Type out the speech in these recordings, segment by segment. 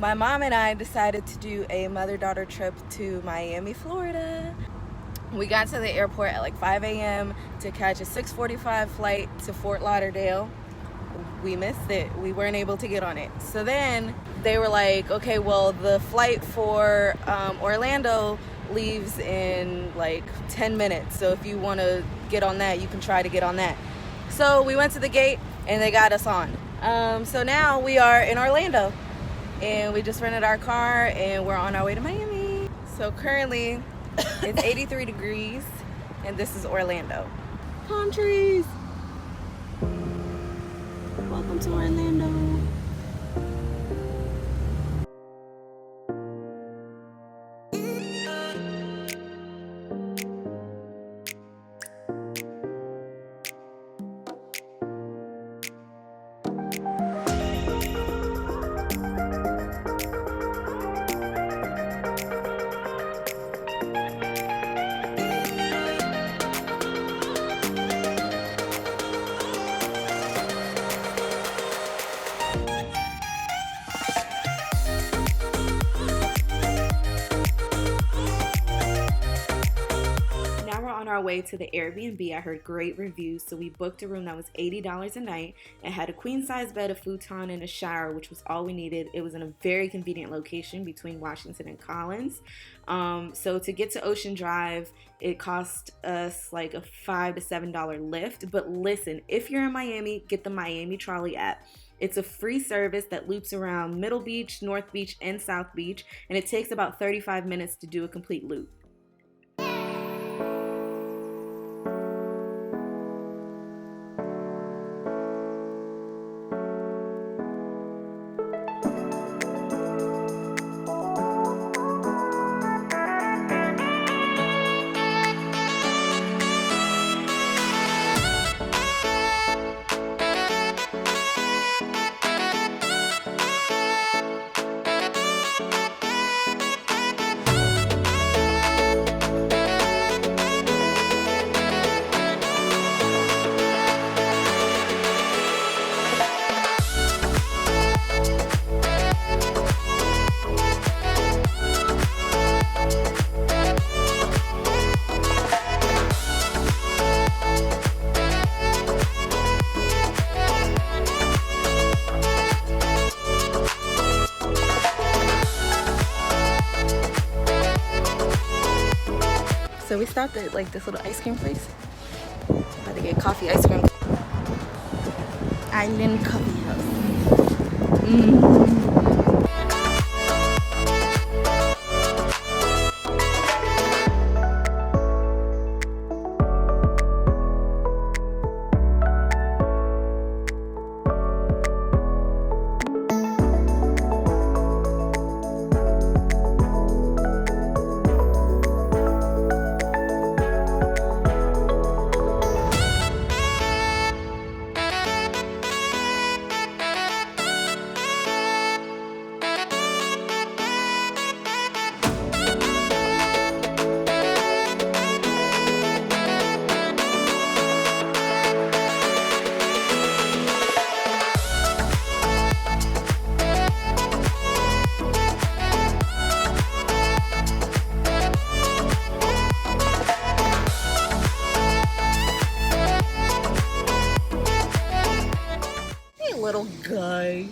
my mom and I decided to do a mother-daughter trip to Miami, Florida. We got to the airport at like 5 a.m. to catch a 6:45 flight to Fort Lauderdale. We missed it. We weren't able to get on it. So then they were like, okay, well, the flight for Orlando leaves in like 10 minutes. So if you want to get on that, you can try to get on that. So we went to the gate and they got us on. So now we are in Orlando and we just rented our car and we're on our way to Miami. So currently it's 83 degrees and this is Orlando. Palm trees. Welcome to Orlando. Our way to the Airbnb. I heard great reviews, so we booked a room that was $80 a night. It had a queen-size bed, a futon, and a shower, which was all we needed. It was in a very convenient location between Washington and Collins. So to get to Ocean Drive, it cost us like a $5 to $7 Lyft. But listen, if you're in Miami, get the Miami Trolley app. It's a free service that loops around Middle Beach, North Beach, and South Beach, and it takes about 35 minutes to do a complete loop. So we stopped at like this little ice cream place. About to get coffee ice cream. Island Coffee House. Little guy.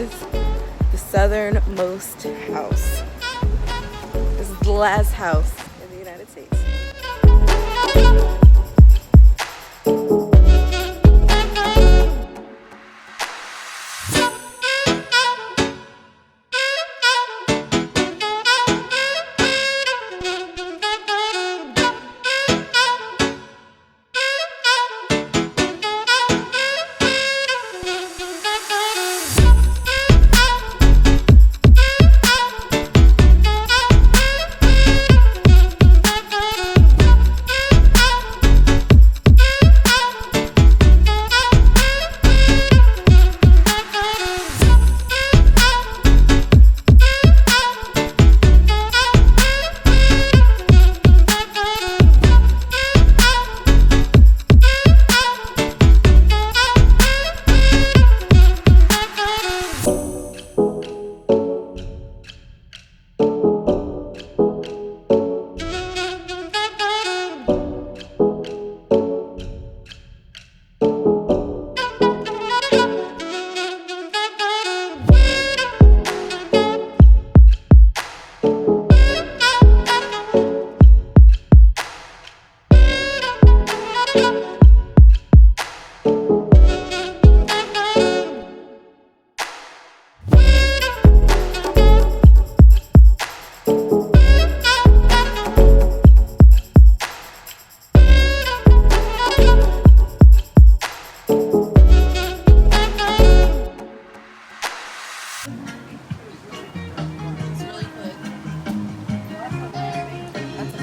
is the southernmost house. This is the last house in the United States.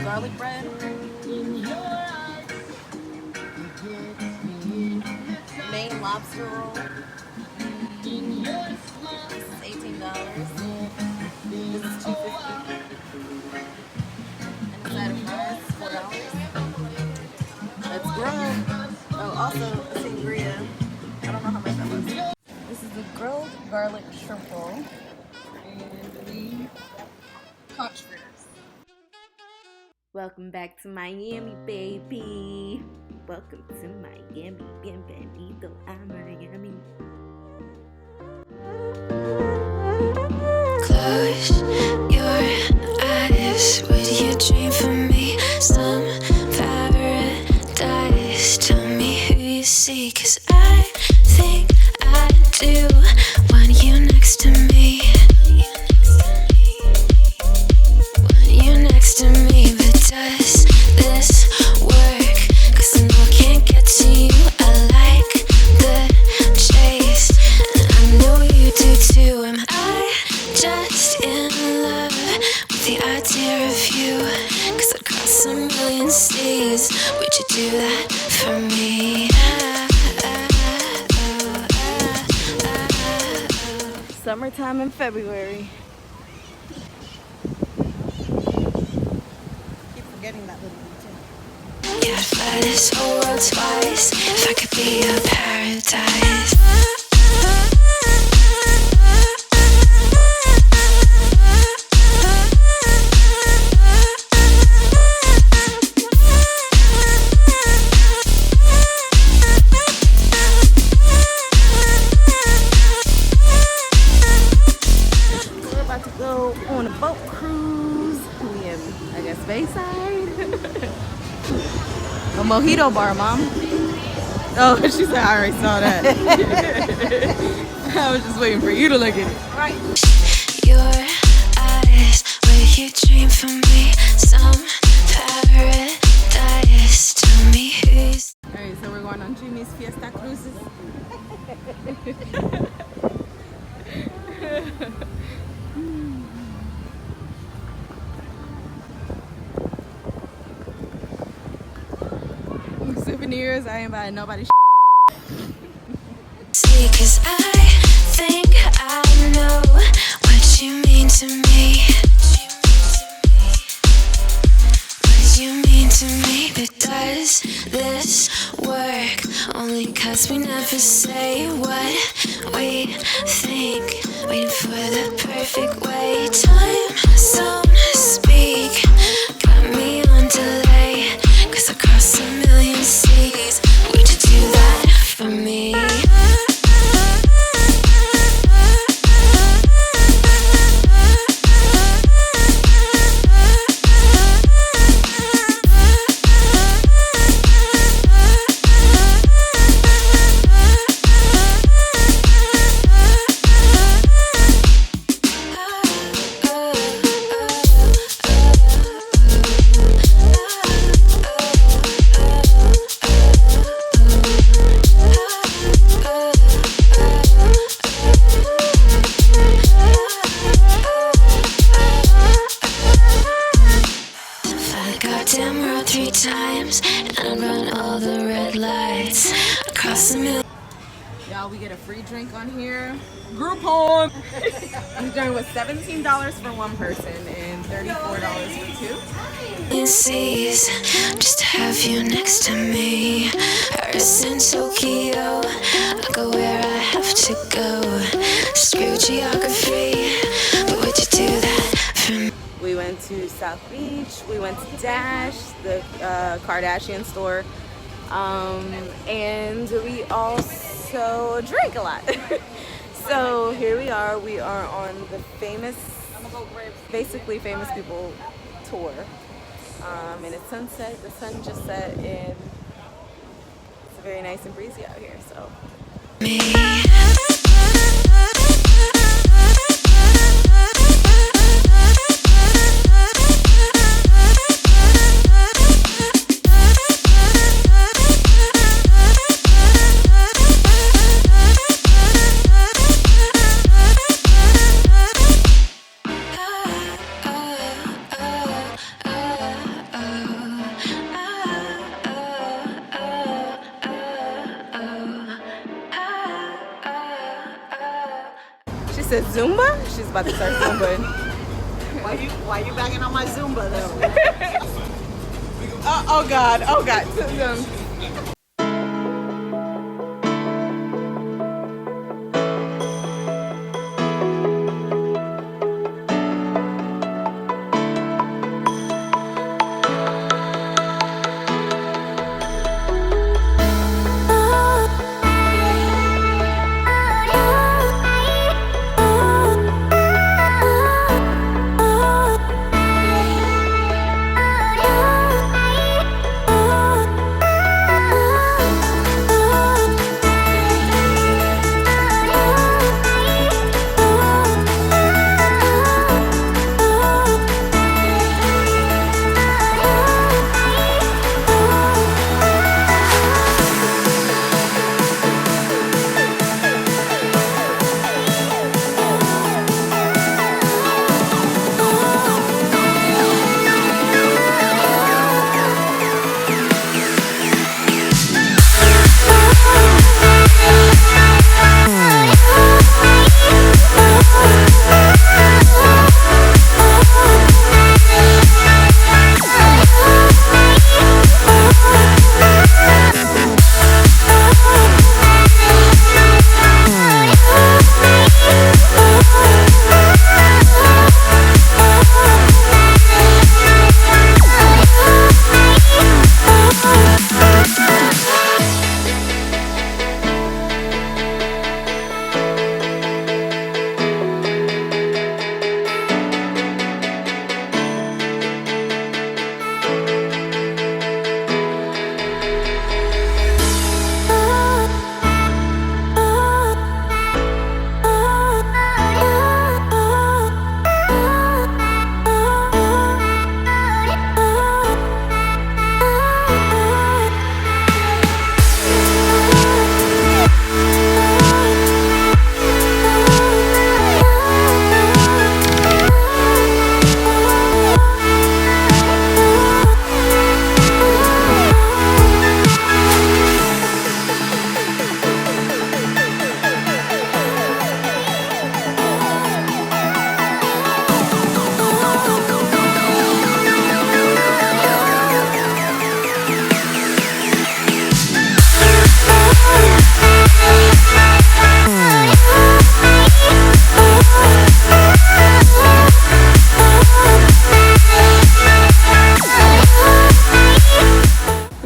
Garlic bread. Maine lobster roll. This is $18. This is $2.50. And the side of fries is $4. Let's grow. Oh, also a sangria. I don't know how much that was. This is the grilled garlic shrimp roll. And the conch fritters. Welcome back to Miami, baby. Welcome to Miami. Bienvenido a Miami. Close your eyes. Would you dream for me? Some paradise. Tell me who you see. 'Cause I think I do want you next to me. Want you next to me. But does this work? 'Cause I know I can't get to you. I like the chase, and I know you do too. Am I just in love with the idea of you? 'Cause I'd cross a million seas. Would you do that for me? Summertime in February. Keep forgetting that little detail. Yeah, I'd fly this whole world twice if I could be your paradise. We're about to go on a boat cruise. We in, I guess, Bayside. A Mojito Bar, Mom. Oh, she said I already saw that. I was just waiting for you to look at it. Right. Your eyes, will you dream for me? Some paradise. Tell me who's. Alright, so we're going on Jimmy's Fiesta cruises. Souvenirs, I ain't buying nobody. See, 'cause I think I know what you mean to me. What you mean to me. But does this work? Only 'cause we never say what we think. Waiting for the perfect way. Time zone speak. Got me on delay. 'Cause I cross a million seas. Would you do that for me? red lights across the middle. Y'all, we get a free drink on here. Groupon! This drink was $17 for one person and $34 for two. Seas, just to have you next to me. Paris and Tokyo, I go where I have to go. Screw geography, but would you do that for me? We went to South Beach, we went to Dash, the Kardashian store, and we also drank a lot. So here we are on the basically famous people tour, and it's sunset, the sun just set, and it's very nice and breezy out here, so. Me. She said Zumba? She's about to start Zumba. Why you banging on my Zumba though? Oh God.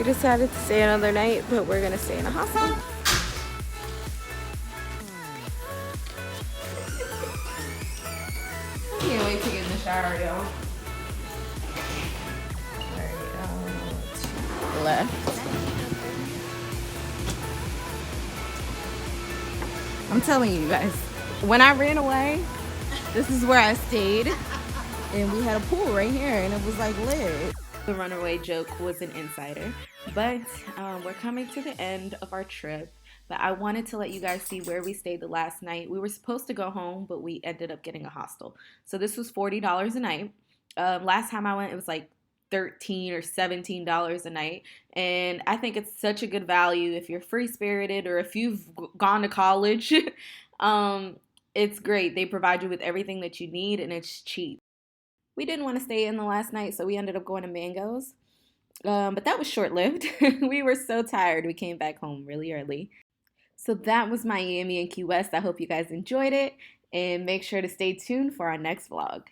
Decided to stay another night, but we're gonna stay in a hostel. I can't wait to get in the shower, y'all. Alright, left. I'm telling you guys, when I ran away, this is where I stayed, and we had a pool right here, and it was like lit. The runaway joke was an insider, but we're coming to the end of our trip. But I wanted to let you guys see where we stayed the last night. We were supposed to go home, but we ended up getting a hostel. So this was $40 a night. Last time I went, it was like $13 or $17 a night. And I think it's such a good value if you're free spirited or if you've gone to college. It's great. They provide you with everything that you need and it's cheap. We didn't want to stay in the last night, so we ended up going to Mango's. But that was short lived. We were so tired. We came back home really early. So that was Miami and Key West. I hope you guys enjoyed it and make sure to stay tuned for our next vlog.